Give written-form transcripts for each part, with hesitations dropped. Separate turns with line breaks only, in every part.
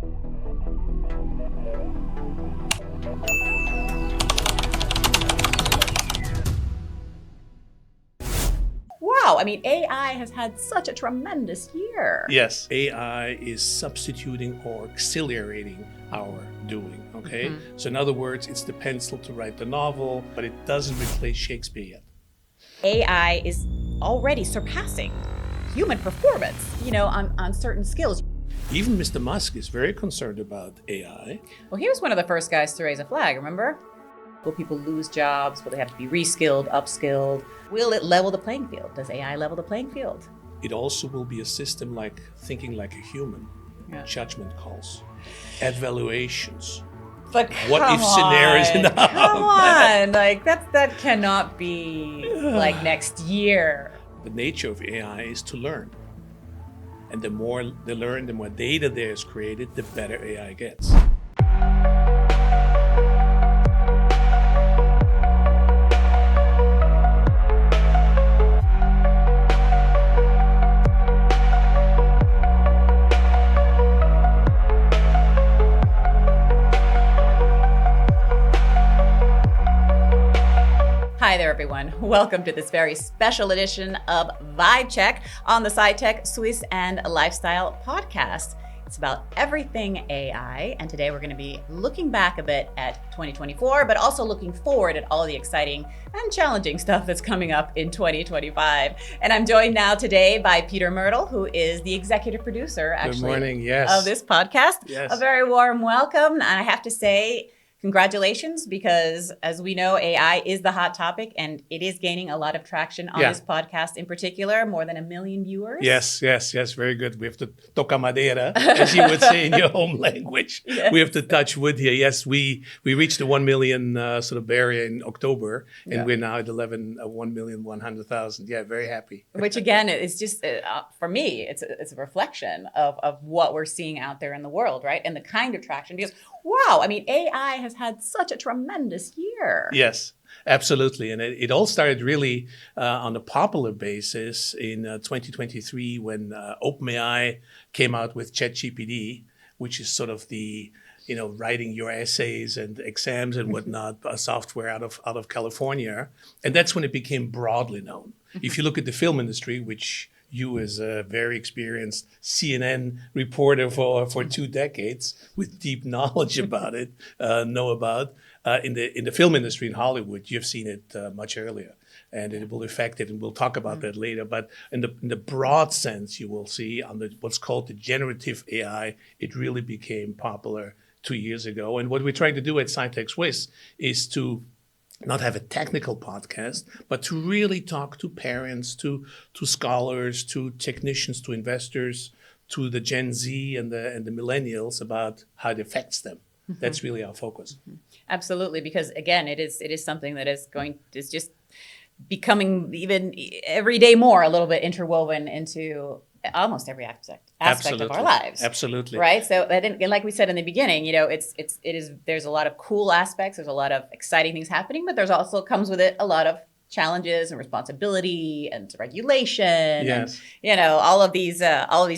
Wow, I mean, AI has had such a tremendous year.
Yes, AI is substituting or accelerating our doing, okay? So in other words, it's the pencil to write the novel, but it doesn't replace Shakespeare yet.
AI is already surpassing human performance, on certain skills.
Even Mr. Musk is very concerned about AI.
Well, he was one of the first guys to raise a flag, remember? Will people lose jobs? Will they have to be reskilled, upskilled? Will it level the playing field? Does AI level the playing field?
It also will be a system like thinking like a human, judgment calls, evaluations.
But
what if scenarios?
Come on, like that cannot be like next year.
The nature of AI is to learn. And the more they learn, the more data there is created, the better AI gets.
Hi there, everyone. Welcome to this very special edition of Vibe Check on the Sci-Tech, Suisse, and Lifestyle podcast. It's about everything AI, and today we're going to be looking back a bit at 2024, but also looking forward at all the exciting and challenging stuff that's coming up in 2025. And I'm joined now today by Peter Myrtle, who is the executive producer,
Good morning, yes.
of this podcast.
Yes.
A very warm welcome, and I have to say, congratulations, because as we know, AI is the hot topic and it is gaining a lot of traction on this podcast in particular, more than 1 million viewers.
Yes, very good. We have to toca madera, as you would say in your home language. Yes. We have to touch wood here. Yes, we reached the 1 million sort of barrier in October, and we're now at 1,100,000. Yeah, very happy.
Which again, is just, for me, it's a reflection of what we're seeing out there in the world, right? And the kind of traction, because wow, I mean, AI has had such a tremendous year.
Yes, absolutely. And it all started really on a popular basis in 2023 when OpenAI came out with ChatGPT, which is sort of the, writing your essays and exams and whatnot, software out of California. And that's when it became broadly known. If you look at the film industry, which you as a very experienced CNN reporter for 2 decades with deep knowledge about it, know about. In the film industry in Hollywood, you've seen it much earlier, and it will affect it, and we'll talk about that later. But in the broad sense, you will see on what's called the generative AI, it really became popular 2 years ago. And what we're trying to do at Sci-Tech Suisse is to not have a technical podcast, but to really talk to parents, to scholars, to technicians, to investors, to the Gen Z and the millennials about how it affects them. Mm-hmm. That's really our focus. Mm-hmm.
Absolutely, because again, it is something that is just becoming even every day more a little bit interwoven into almost every aspect of our lives.
Absolutely.
Right. So, and like we said in the beginning, there's a lot of cool aspects. There's a lot of exciting things happening, but there's also comes with it a lot of challenges and responsibility and regulation.
Yes.
And, all of these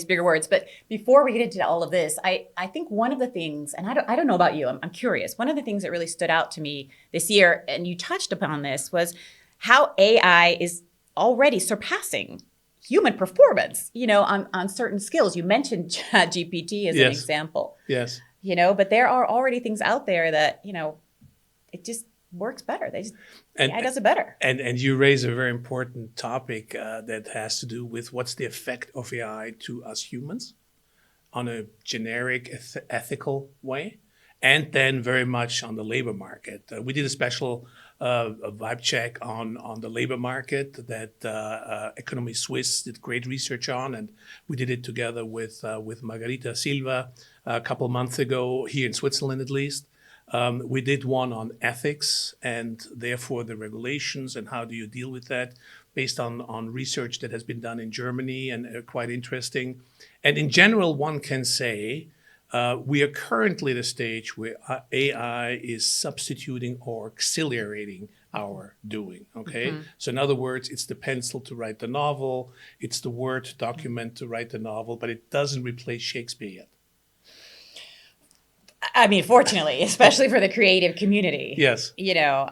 bigger words. But before we get into all of this, I think one of the things, and I don't know about you, I'm curious. One of the things that really stood out to me this year, and you touched upon this, was how AI is already surpassing human performance, on certain skills. You mentioned ChatGPT as an example.
Yes.
But there are already things out there that, it just works better. AI does it better.
And you raise a very important topic that has to do with what's the effect of AI to us humans on a generic ethical way, and then very much on the labor market. We did a special a vibe check on the labor market that Economy Suisse did great research on, and we did it together with Margarita Silva a couple of months ago here in Switzerland, at least. We did one on ethics and therefore the regulations and how do you deal with that, based on research that has been done in Germany and quite interesting. And in general, one can say we are currently at a stage where AI is substituting or accelerating our doing, okay? Mm-hmm. So in other words, it's the pencil to write the novel, it's the Word document to write the novel, but it doesn't replace Shakespeare yet.
I mean, fortunately, especially for the creative community.
Yes.
You know,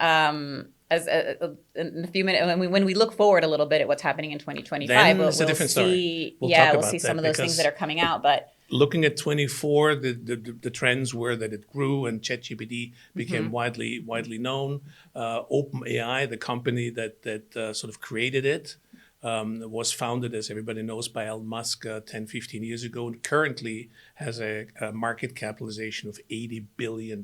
in a few minutes, when we look forward a little bit at what's happening in 2025,
Then
we'll
it's a different story.
see,
We'll talk
we'll
about
see
that
some of those things
because
that are coming out. But
looking at 24, the trends were that it grew and ChatGPT became widely known. OpenAI, the company that sort of created it, was founded, as everybody knows, by Elon Musk 10, 15 years ago, and currently has a market capitalization of $80 billion.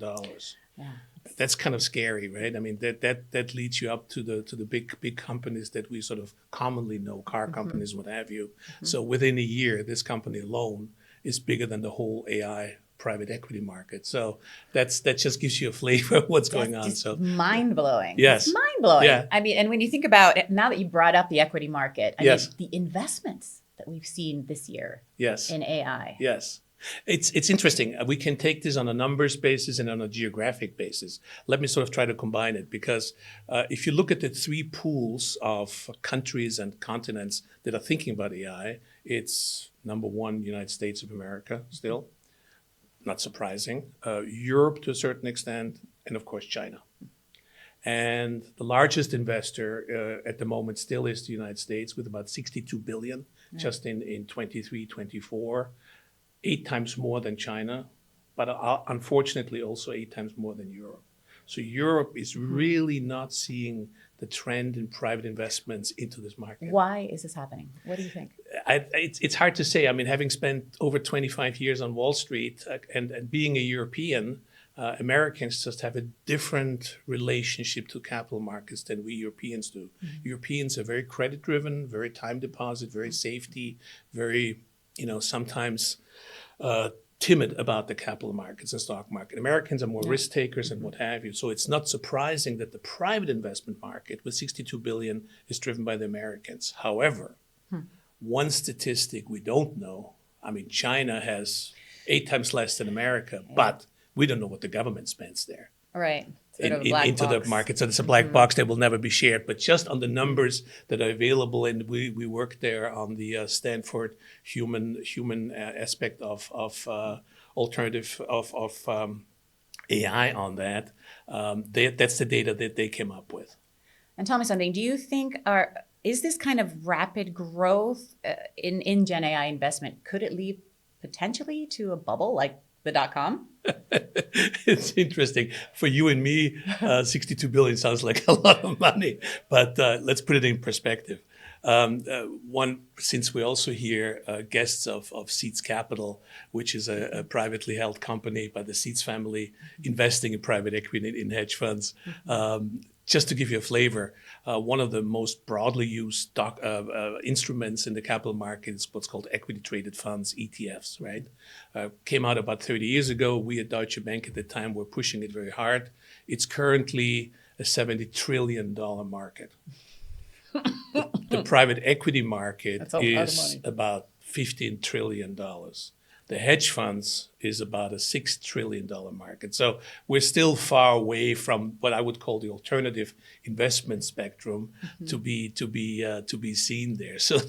yeah.
That's kind of scary, right? I mean, that leads you up to the big companies that we sort of commonly know, car companies, what have you. So within a year, this company alone is bigger than the whole AI private equity market. So that just gives you a flavor of what's going on. So
mind blowing.
yes,
It's mind blowing.
Yeah.
I mean, and when you think about it, now that you brought up the equity market, I
Yes.
mean, the investments that we've seen this year
yes,
in AI.
yes. It's interesting. We can take this on a numbers basis and on a geographic basis. Let me sort of try to combine it because if you look at the three pools of countries and continents that are thinking about AI, it's number one, United States of America still, not surprising, Europe to a certain extent, and of course China. And the largest investor at the moment still is the United States with about 62 billion just in 23, 24. 8 times more than China, but unfortunately also 8 times more than Europe. So Europe is really not seeing the trend in private investments into this market.
Why is this happening? What do you think?
It's hard to say. I mean, having spent over 25 years on Wall Street and being a European, Americans just have a different relationship to capital markets than we Europeans do. Europeans are very credit driven, very time deposit, very safety, very, sometimes timid about the capital markets and stock market. Americans are more risk takers and what have you. So it's not surprising that the private investment market with 62 billion is driven by the Americans. However, one statistic we don't know, I mean, China has 8 times less than America, but we don't know what the government spends there.
Right.
Into the market. So it's a black box that will never be shared. But just on the numbers that are available, and we work there on the Stanford human aspect of alternative of AI on that. That's the data that they came up with.
And tell me something. Do you think is this kind of rapid growth in Gen AI investment, could it lead potentially to a bubble like the .com?
It's interesting. For you and me, 62 billion sounds like a lot of money, but let's put it in perspective. Since we also hear guests of Seeds Capital, which is a privately held company by the Seeds family, investing in private equity in hedge funds. Just to give you a flavor, one of the most broadly used instruments in the capital market is what's called equity traded funds, ETFs, right? Came out about 30 years ago. We at Deutsche Bank at the time were pushing it very hard. It's currently a $70 trillion market. The private equity market is about $15 trillion. The hedge funds is about a $6 trillion market. So we're still far away from what I would call the alternative investment spectrum to be seen there. So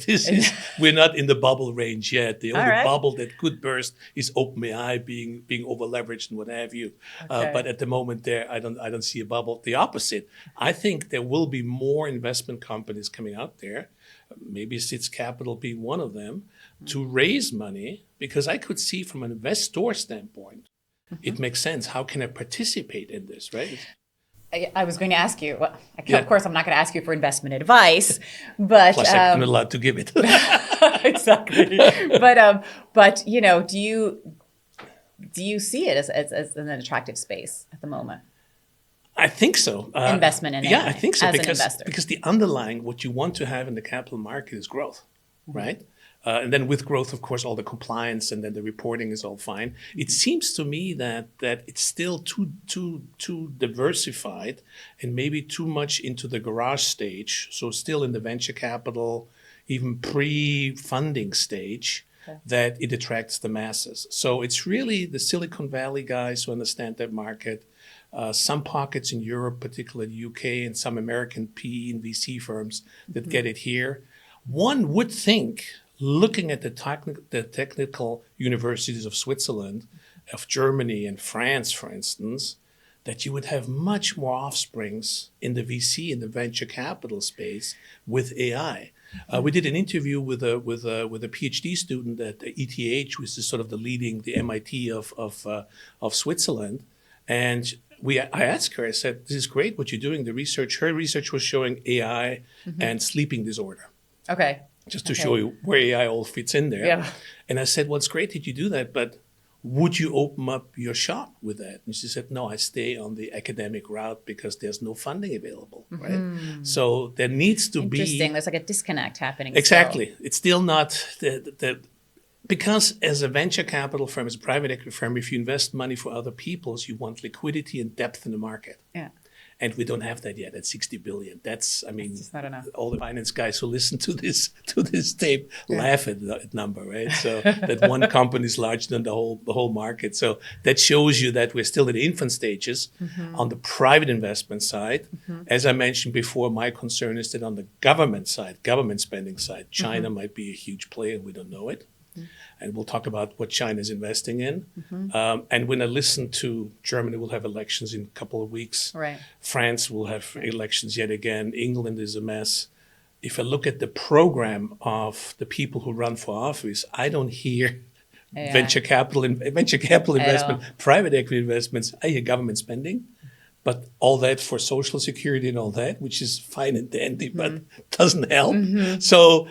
we're not in the bubble range yet. The only bubble that could burst is OpenAI being over leveraged and what have you. But at the moment there, I don't see a bubble. The opposite. I think there will be more investment companies coming out there, maybe Seeds Capital being one of them, to raise money, because I could see from an investor standpoint, it makes sense. How can I participate in this, right?
I was going to ask you, of course, I'm not going to ask you for investment advice, but...
Plus, I'm not allowed to give it.
Exactly. But do you see it as an attractive space at the moment?
I think so.
Investment in AI.
Yeah, I think so.
As an investor.
Because the underlying, what you want to have in the capital market is growth, right? And then with growth, of course, all the compliance and then the reporting is all fine. It seems to me that it's still too diversified and maybe too much into the garage stage. So still in the venture capital, even pre-funding stage, that it attracts the masses. So it's really the Silicon Valley guys who understand that market. Some pockets in Europe, particularly the UK, and some American PE and VC firms that get it here. One would think, looking at the technical universities of Switzerland, of Germany and France, for instance, that you would have much more offsprings in the VC and the venture capital space with AI. We did an interview with a PhD student at ETH, which is sort of the MIT of Switzerland, and I asked her. I said, "This is great what you're doing. The research, her research was showing AI and sleeping disorder."
Okay.
Just to show you where AI all fits in there.
Yeah.
And I said, "Well, it's great that you do that, but would you open up your shop with that?" And she said, "No, I stay on the academic route because there's no funding available, right?" So there needs to be...
Interesting. There's like a disconnect happening.
Exactly.
Still.
It's still not because as a venture capital firm, as a private equity firm, if you invest money for other people's, you want liquidity and depth in the market.
Yeah.
And we don't have that yet at 60 billion. That's
just not enough.
All the finance guys who listen to this tape laugh at that number, right? So that one company is larger than the whole market. So that shows you that we're still in the infant stages on the private investment side. As I mentioned before, my concern is that on the government side, government spending side, China might be a huge player. We don't know it. And we'll talk about what China is investing in. And when I listen to Germany will have elections in a couple of weeks.
Right.
France will have elections yet again. England is a mess. If I look at the program of the people who run for office, I don't hear venture capital investment, private equity investments. I hear government spending. But all that for social security and all that, which is fine and dandy, but doesn't help. So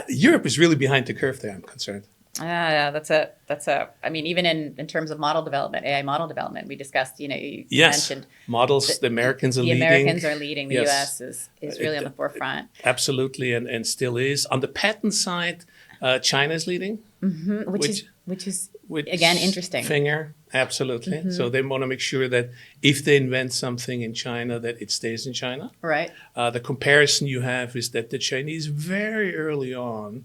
Europe is really behind the curve there, I'm concerned.
Yeah, that's a. I mean, even in terms of model development, AI model development, we discussed. You mentioned
models. The Americans are leading.
The Americans are leading. The U.S. is really on the forefront.
Absolutely, and still is. On the patent side, China is leading,
which is again interesting.
Absolutely. So they want to make sure that if they invent something in China, that it stays in China.
Right.
The comparison you have is that the Chinese very early on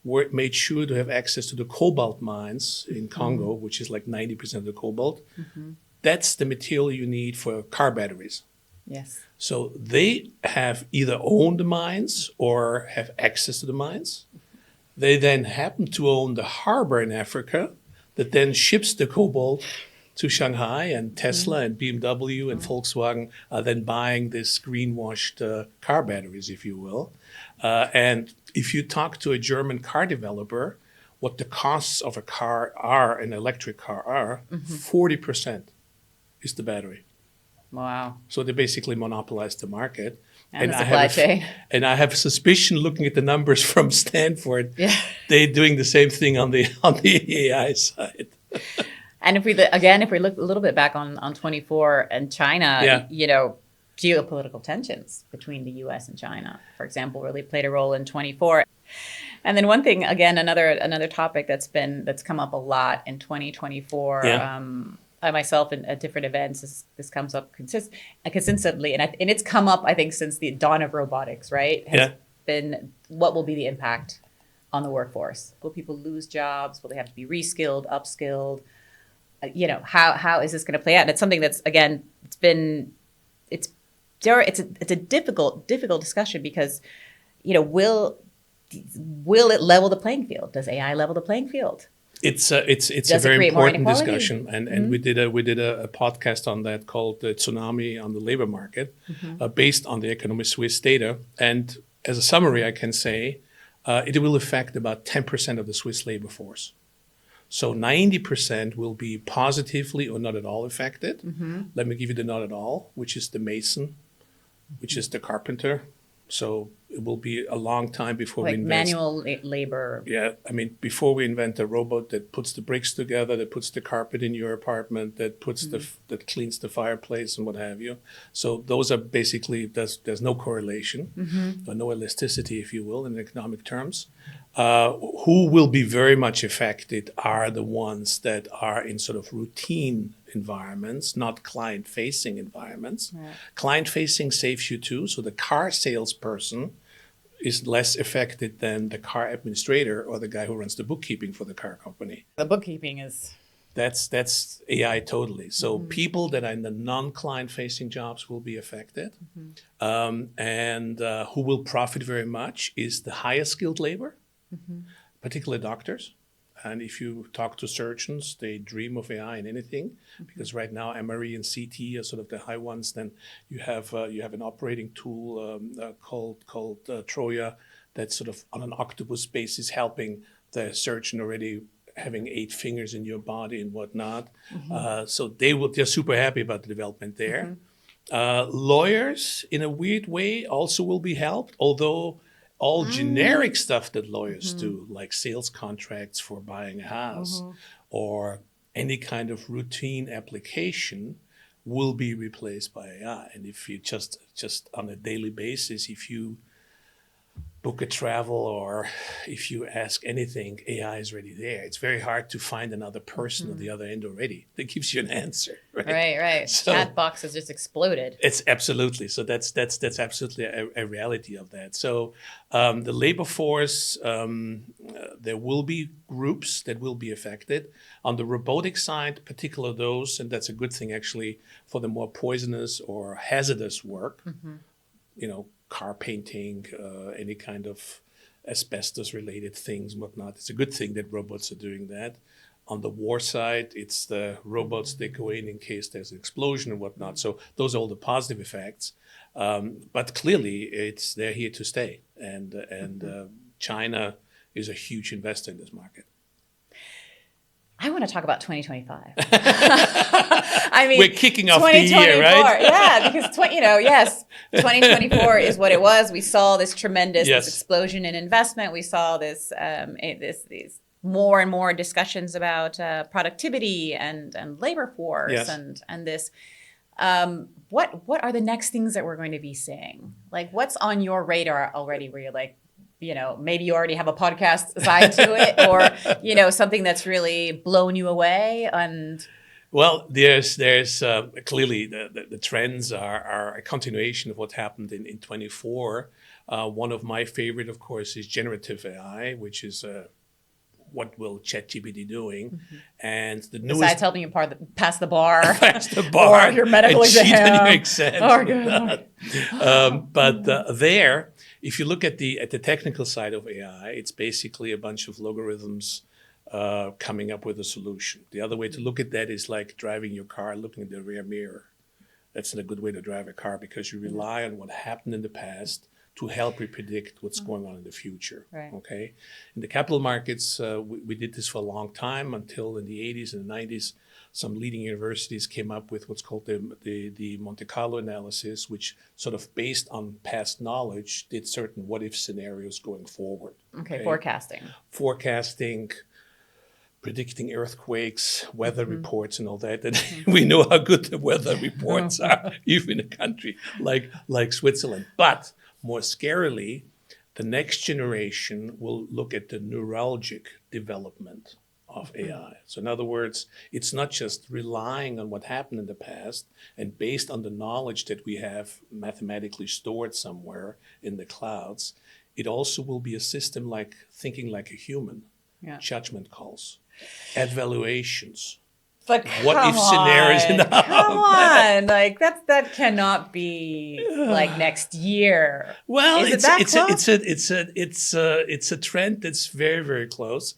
made sure to have access to the cobalt mines in Congo, which is like 90% of the cobalt. That's the material you need for car batteries.
Yes.
So they have either owned the mines or have access to the mines. They then happen to own the harbor in Africa that then ships the cobalt to Shanghai, and Tesla and BMW and Volkswagen are then buying this greenwashed car batteries, if you will. And if you talk to a German car developer, what the costs of a car are, an electric car are, 40% is the battery.
Wow.
So they basically monopolized the market.
And the supply chain.
And I have a suspicion, looking at the numbers from Stanford, they're doing the same thing on the AI side.
And if we look a little bit back on 24 and China, geopolitical tensions between the U.S. and China, for example, really played a role in 24. And then one thing, again, another topic that's come up a lot in 2024. I myself at different events, this comes up consistently, and it's come up, I think, since the dawn of robotics, right? Has been, what will be the impact on the workforce? Will people lose jobs? Will they have to be reskilled, upskilled? How is this going to play out? And it's something that's, again, it's a difficult discussion because, will it level the playing field? Does AI level the playing field?
It's a very important discussion, and we did a podcast on that called the Tsunami on the Labor Market, based on the Economic Suisse data. And as a summary, I can say it will affect about 10% of the Swiss labor force. So 90% will be positively or not at all affected. Let me give you the not at all, which is the mason, which is the carpenter. So it will be a long time before we invent
manual labor.
Yeah, I mean, before we invent a robot that puts the bricks together, that puts the carpet in your apartment, that puts that cleans the fireplace and what have you. So those are basically there's no correlation, or no elasticity, if you will, in economic terms. Who will be very much affected are the ones that are in sort of routine environments, not client-facing environments. Right. Client-facing saves you too. So the car salesperson is less affected than the car administrator or the guy who runs the bookkeeping for the car company.
The bookkeeping is...
That's AI totally. So people that are in the non-client-facing jobs will be affected. And who will profit very much is the higher skilled labor, particularly doctors. And if you talk to surgeons, they dream of AI in anything, because right now MRE and CT are sort of the high ones. Then you have an operating tool called Troya that's sort of on an octopus basis helping the surgeon already having 8 fingers in your body and whatnot. So they're super happy about the development there. Lawyers, in a weird way, also will be helped, although all generic stuff that lawyers do, like sales contracts for buying a house or any kind of routine application, will be replaced by AI. And if you just on a daily basis, if you book a travel or if you ask anything, AI is already there. It's very hard to find another person on the other end already that gives you an answer.
Right.
So
Chat box has just exploded.
It's absolutely. So that's absolutely a reality of that. So the labor force, there will be groups that will be affected. On the robotic side, particular those, and that's a good thing actually for the more poisonous or hazardous work, car painting, any kind of asbestos-related things, whatnot. It's a good thing that robots are doing that. On the war side, it's the robots that go in case there's an explosion and whatnot. So those are all the positive effects. But clearly, they're here to stay. And China is a huge investor in this market.
I want to talk about 2025. I mean,
we're kicking off the year, right?
Yeah, because 2024 is what it was. We saw this tremendous this explosion in investment. We saw these more and more discussions about productivity and labor force and this. What are the next things that we're going to be seeing? Like, what's on your radar already? Where you're like, maybe you already have a podcast side to it, or something that's really blown you away. And
well, there's clearly the trends are a continuation of what happened in 24. One of my favorite, of course, is generative AI, which is what will ChatGPT doing, and the newest.
Besides helping you pass the bar,
or
your medical exam,
but there. If you look at the technical side of AI, it's basically a bunch of logarithms coming up with a solution. The other way to look at that is like driving your car, looking at the rear mirror. That's not a good way to drive a car because you rely on what happened in the past to help you predict what's going on in the future.
Right.
Okay. In the capital markets, we did this for a long time until in the 80s and the 90s. Some leading universities came up with what's called the Monte Carlo analysis, which sort of based on past knowledge did certain what-if scenarios going forward.
Okay, forecasting, predicting earthquakes, weather reports and all that. And we know how good the weather reports are, even in a country like Switzerland. But more scarily, the next generation will look at the neurologic development of AI. So in other words, it's not just relying on what happened in the past and based on the knowledge that we have mathematically stored somewhere in the clouds. It also will be a system like thinking like a human, judgment calls, evaluations. But
what if scenarios?
Come on, like that cannot be like next year.
Well, it's a trend that's very, very close.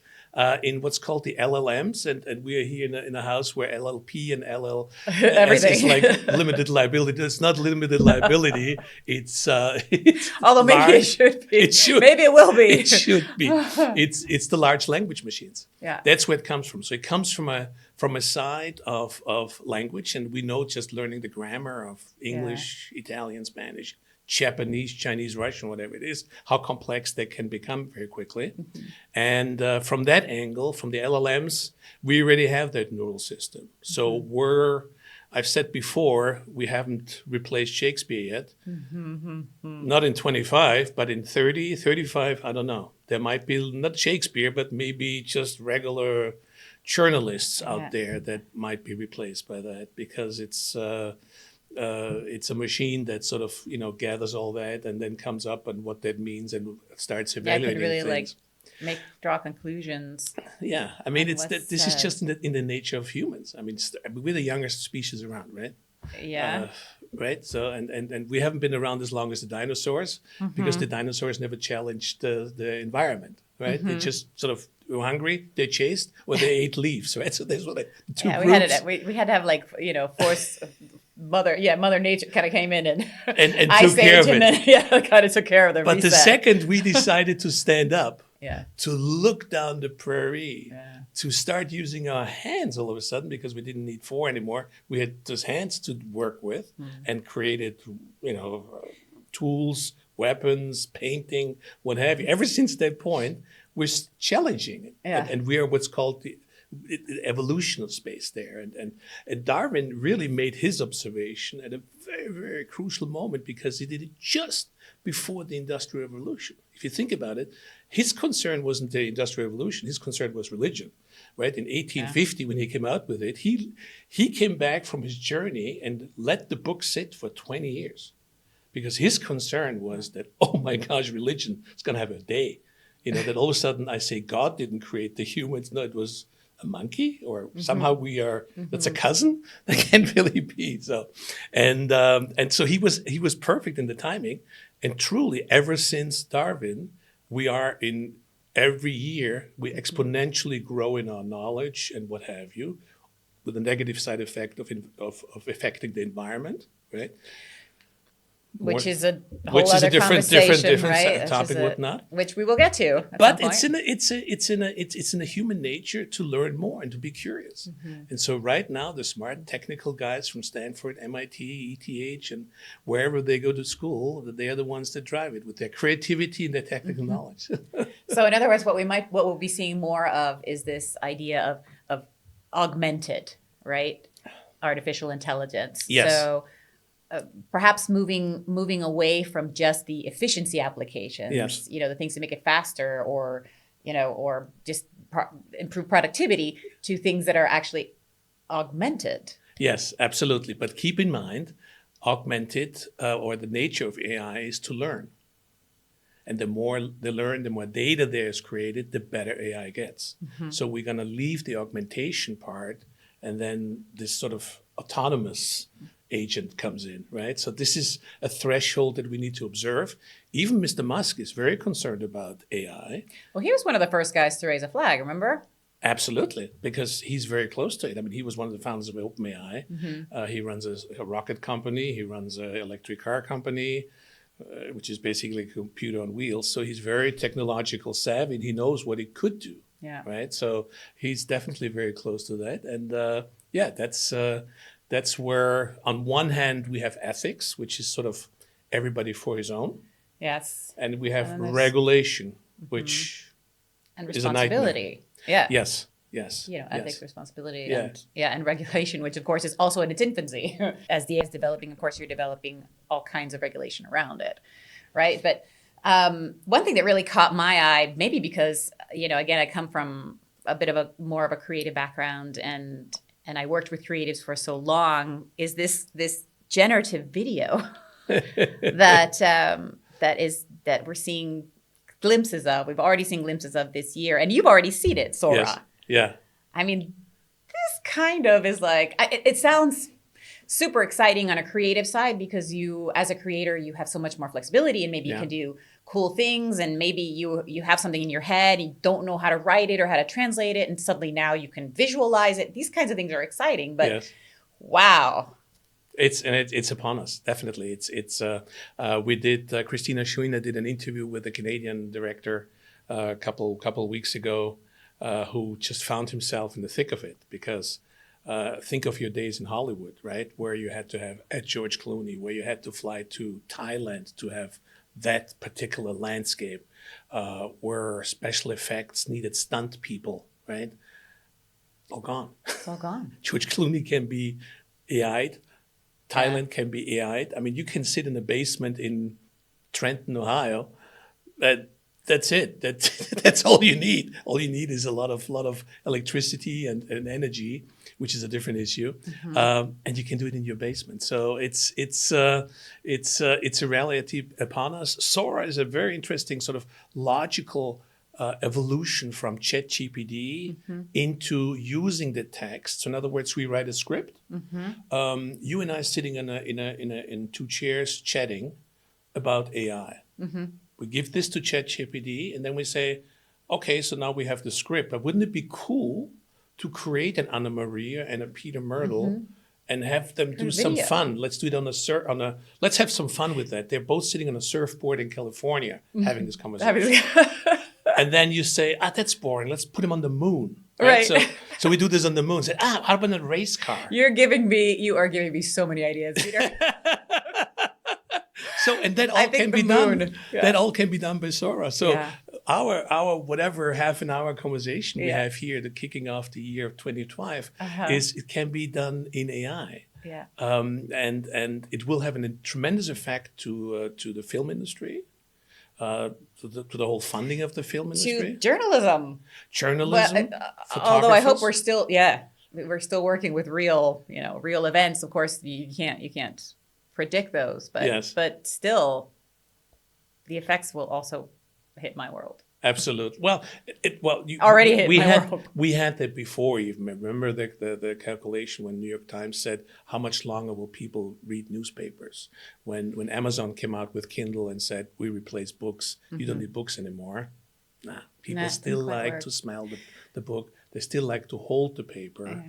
In what's called the LLMs, and we are here in a house where LLP and LL
everything
is like limited liability. It's not limited liability. It's
although maybe large. It should be.
It should.
Maybe it will be.
It should be. It's the large language machines.
Yeah,
that's where it comes from. So it comes from a side of language, and we know just learning the grammar of English, Italian, Spanish, Japanese, Chinese, Russian, whatever it is, how complex they can become very quickly. And from that angle, from the LLMs, we already have that neural system. So I've said before, we haven't replaced Shakespeare yet. Not in 25, but in 30, 35, I don't know. There might be not Shakespeare, but maybe just regular journalists out there that might be replaced by that because it's a machine that sort of gathers all that and then comes up and what that means and starts evaluating
it could really
things.
Draw conclusions.
Yeah, I mean this is just in the nature of humans. I mean we're the youngest species around, right?
Yeah.
Right. So and we haven't been around as long as the dinosaurs because the dinosaurs never challenged the environment, right? They just sort of we were hungry, they chased, or they ate leaves, right? So those were the two
Yeah,
groups.
we had to have like, force Mother Nature kind of came in and
And
Ice
took care
Age,
of
and
it.
then kind of took care of the
But the
reset.
second we decided to stand up,
Yeah.
to look down the prairie,
Yeah.
to start using our hands all of a sudden, because we didn't need four anymore. We had those hands to work with and created, tools, weapons, painting, what have you. Ever since that point, we're challenging it.
Yeah.
And we are what's called the evolution of space there. And Darwin really made his observation at a very, very crucial moment, because he did it just before the Industrial Revolution. If you think about it, his concern wasn't the Industrial Revolution, his concern was religion, right? In 1850, when he came out with it, he came back from his journey and let the book sit for 20 years. Because his concern was that, oh my gosh, religion is going to have a day. That all of a sudden I say God didn't create the humans. No, it was a monkey, or somehow we are, that's a cousin. That can't really be. So, and so he was perfect in the timing. And truly, ever since Darwin, we are in every year, we exponentially grow in our knowledge and what have you, with a negative side effect of affecting the environment, right?
Which is a whole other
different
conversation, right?
topic, whatnot.
Which we will get to at
But
some point.
it's in a human nature to learn more and to be curious. And so right now, the smart technical guys from Stanford, MIT, ETH, and wherever they go to school, they are the ones that drive it with their creativity and their technical knowledge.
So in other words, what we'll be seeing more of is this idea of augmented, right? Artificial intelligence.
Yes.
So perhaps moving away from just the efficiency applications,
Yes.
The things to make it faster, or just improve productivity, to things that are actually augmented.
Yes, absolutely. But keep in mind, augmented or the nature of AI is to learn. And the more they learn, the more data there is created, the better AI gets. So we're going to leave the augmentation part, and then this sort of autonomous agent comes in, right? So this is a threshold that we need to observe. Even Mr. Musk is very concerned about AI.
Well, he was one of the first guys to raise a flag, remember?
Absolutely, because he's very close to it. I mean, he was one of the founders of OpenAI. He runs a rocket company. He runs an electric car company, which is basically a computer on wheels. So he's very technological savvy, and he knows what it could do.
Yeah.
Right. So he's definitely very close to that. And that's where, on one hand, we have ethics, which is sort of everybody for his own.
Yes.
And we have regulation, which
and
is a nightmare.
responsibility. Yeah.
Yes.
Ethics, responsibility,
Yes.
and regulation, which of course is also in its infancy. As the AI is developing, of course, you're developing all kinds of regulation around it, right? But one thing that really caught my eye, maybe because, again, I come from a bit of more of a creative background, and I worked with creatives for so long, is this generative video that we're seeing glimpses of. We've already seen glimpses of this year, and you've already seen it, Sora.
Yes. Yeah.
I mean, this kind of is like, it sounds super exciting on a creative side, because you, as a creator, you have so much more flexibility, and maybe you can do cool things, and maybe you have something in your head, you don't know how to write it or how to translate it, and suddenly now you can visualize it. These kinds of things are exciting, but wow.
It's upon us, definitely. We did, Christina Schuiner did an interview with a Canadian director a couple of weeks ago, who just found himself in the thick of it, because think of your days in Hollywood, right? Where you had to have at George Clooney, where you had to fly to Thailand to have that particular landscape, where special effects needed stunt people, right? All gone.
It's all gone.
George Clooney can be AI'd. Thailand can be AI'd. I mean, you can sit in a basement in Trenton, Ohio. That's it. That's all you need. All you need is a lot of electricity and energy, which is a different issue, and you can do it in your basement. So it's a reality upon us. Sora is a very interesting sort of logical evolution from ChatGPT into using the text. So in other words, we write a script. You and I sitting in two chairs chatting about AI. We give this to ChatGPT, and then we say, okay, so now we have the script, but wouldn't it be cool to create an Anna Maria and a Peter Myrtle and have them do some
video.
fun? Let's do it let's have some fun with that. They're both sitting on a surfboard in California having this conversation. And then you say, that's boring. Let's put him on the moon. Right. So we do this on the moon. Say, how about a race car?
You are giving me so many ideas, Peter.
So, and that all can be done. Yeah. That all can be done by Sora. So our whatever half an hour conversation we have here, the kicking off the year of 2012, is it can be done in AI.
Yeah.
And it will have a tremendous effect to the film industry. To the whole funding of the film industry,
to journalism,
well,
although I hope we're still working with real events. Of course, you can't predict those, but still, the effects will also hit my world.
Absolutely. Well,
already hit my world.
We had that before. You remember the calculation when New York Times said, how much longer will people read newspapers? When Amazon came out with Kindle and said, we replace books, you don't need books anymore. People still like to smell the book. They still like to hold the paper.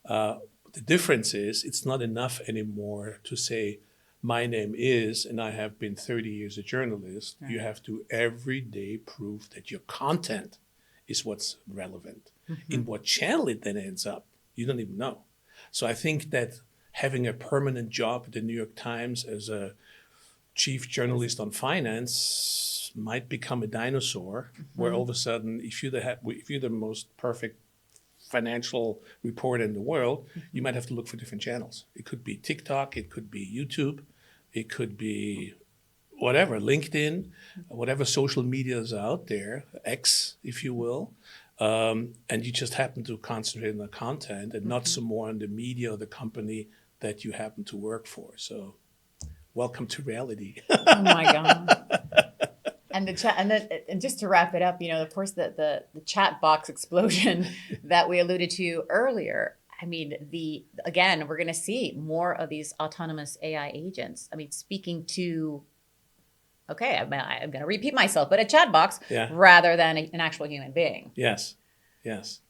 The difference is it's not enough anymore to say, my name is, and I have been 30 years a journalist. You have to every day prove that your content is what's relevant. In what channel it then ends up, you don't even know. So I think that having a permanent job at the New York Times as a chief journalist on finance might become a dinosaur, where all of a sudden, if you're the most perfect financial reporter in the world, you might have to look for different channels. It could be TikTok, it could be YouTube, it could be whatever, LinkedIn, whatever social media is out there, X, if you will. And you just happen to concentrate on the content and not so more on the media or the company that you happen to work for. So welcome to reality.
Oh my God. And the chat, and just to wrap it up, of course, the chat box explosion that we alluded to earlier. I mean, again, we're going to see more of these autonomous AI agents. I mean, speaking to, I'm going to repeat myself, but a chat box rather than an actual human being.
Yes.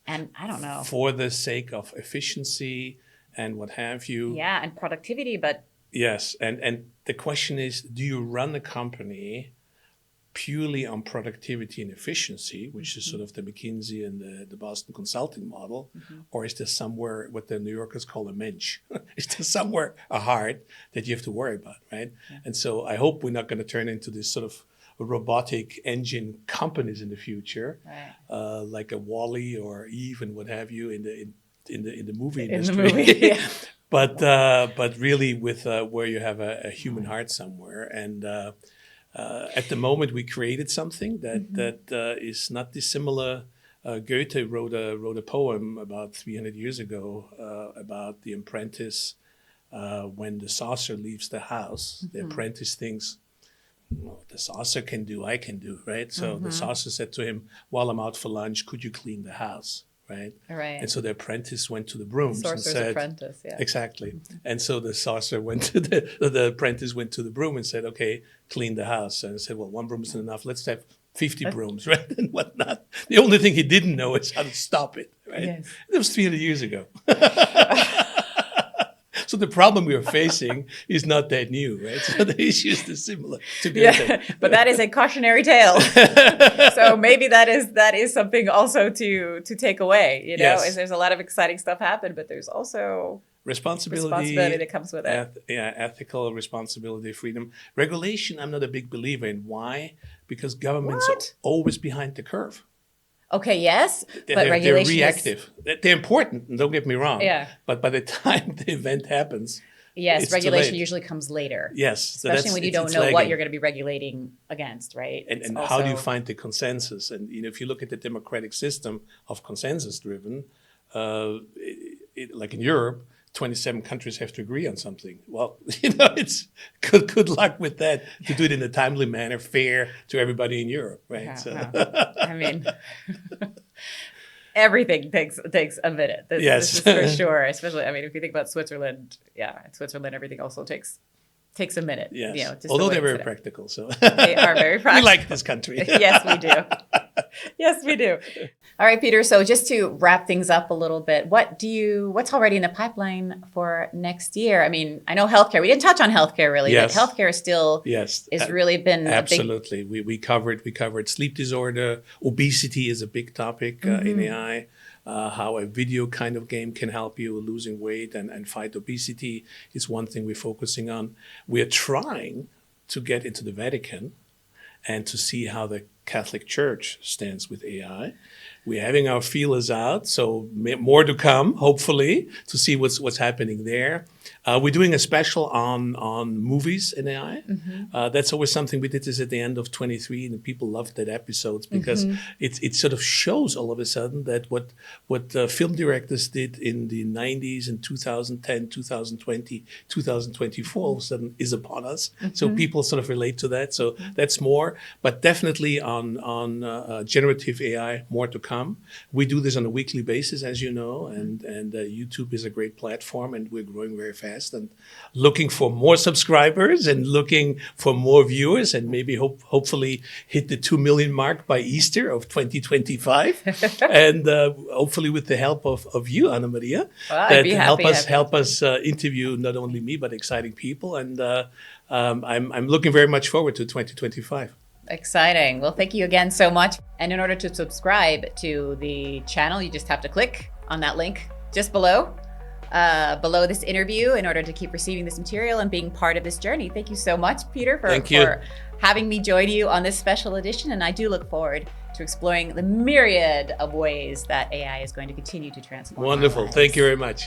And I don't know.
For the sake of efficiency and what have you.
Yeah, and productivity, but.
Yes, and the question is, do you run a company purely on productivity and efficiency, which is sort of the McKinsey and the Boston Consulting model, or is there somewhere what the New Yorkers call a mensch? Is there somewhere a heart that you have to worry about, right? Yeah. And so I hope we're not going to turn into this sort of robotic engine companies in the future, like a Wall-E or Eve and what have you in the movie industry.
In the movie,
but really with where you have a human heart somewhere. And at the moment, we created something that is not dissimilar. Goethe wrote a poem about 300 years ago about the apprentice. When the saucer leaves the house, the apprentice thinks, the saucer can do, I can do, right? So the saucer said to him, while I'm out for lunch, could you clean the house? Right. And so the apprentice went to the brooms and said,
apprentice,
exactly. And so the saucer went to the apprentice went to the broom and said, okay, clean the house. And I said, well, one broom isn't enough. Let's have 50 brooms, right? And whatnot. The only thing he didn't know is how to stop it, right?
Yes.
That was 300 years ago. So the problem we are facing is not that new, right? So the issue is similar to Goethe.
But that is a cautionary tale. So maybe that is something also to take away. Is there's a lot of exciting stuff happen, but there's also responsibility that comes with it.
Ethical responsibility, freedom, regulation. I'm not a big believer in. Why? Because governments are always behind the curve.
Okay, yes,
but regulation they're reactive. They're important, don't get me wrong.
Yeah.
But by the time the event happens,
yes, regulation usually comes later.
Yes.
Especially when you don't know what you're going to be regulating against, right?
And how do you find the consensus? And if you look at the democratic system of consensus-driven, like in Europe, 27 countries have to agree on something. Well, it's good luck with that to do it in a timely manner, fair to everybody in Europe, right?
I mean, everything takes a minute. This is for sure. Especially, if you think about Switzerland, in Switzerland, everything also takes a minute.
Yes. Although they're very practical, so
they are very practical.
We like this country.
Yes, we do. Yes, we do. All right, Peter. So just to wrap things up a little bit, what's already in the pipeline for next year? I mean, I know healthcare. We didn't touch on healthcare really,
Yes.
but healthcare still
Yes,
has really been
absolutely. We covered sleep disorder. Obesity is a big topic in AI. How a video kind of game can help you losing weight and fight obesity is one thing we're focusing on. We are trying to get into the Vatican and to see how the Catholic Church stands with AI. We're having our feelers out, so more to come, hopefully, to see what's happening there. We're doing a special on movies in AI. That's always something. We did this at the end of 23, and people loved that episodes because it sort of shows all of a sudden that what film directors did in the 90s and 2010, 2020, 2024 all of a sudden is upon us. So people sort of relate to that. So that's more, but definitely on generative AI, more to come. We do this on a weekly basis, as you know, and YouTube is a great platform, and we're growing very fast and looking for more subscribers and looking for more viewers, and maybe hopefully hit the 2 million mark by Easter of 2025, and hopefully with the help of you, Anna Maria, that help us interview not only me but exciting people, and I'm looking very much forward to 2025.
Exciting. Well, thank you again so much. And in order to subscribe to the channel, you just have to click on that link just below this interview in order to keep receiving this material and being part of this journey. Thank you so much, Peter, for having me join you on this special edition. And I do look forward to exploring the myriad of ways that AI is going to continue to transform.
Wonderful. Thank you very much.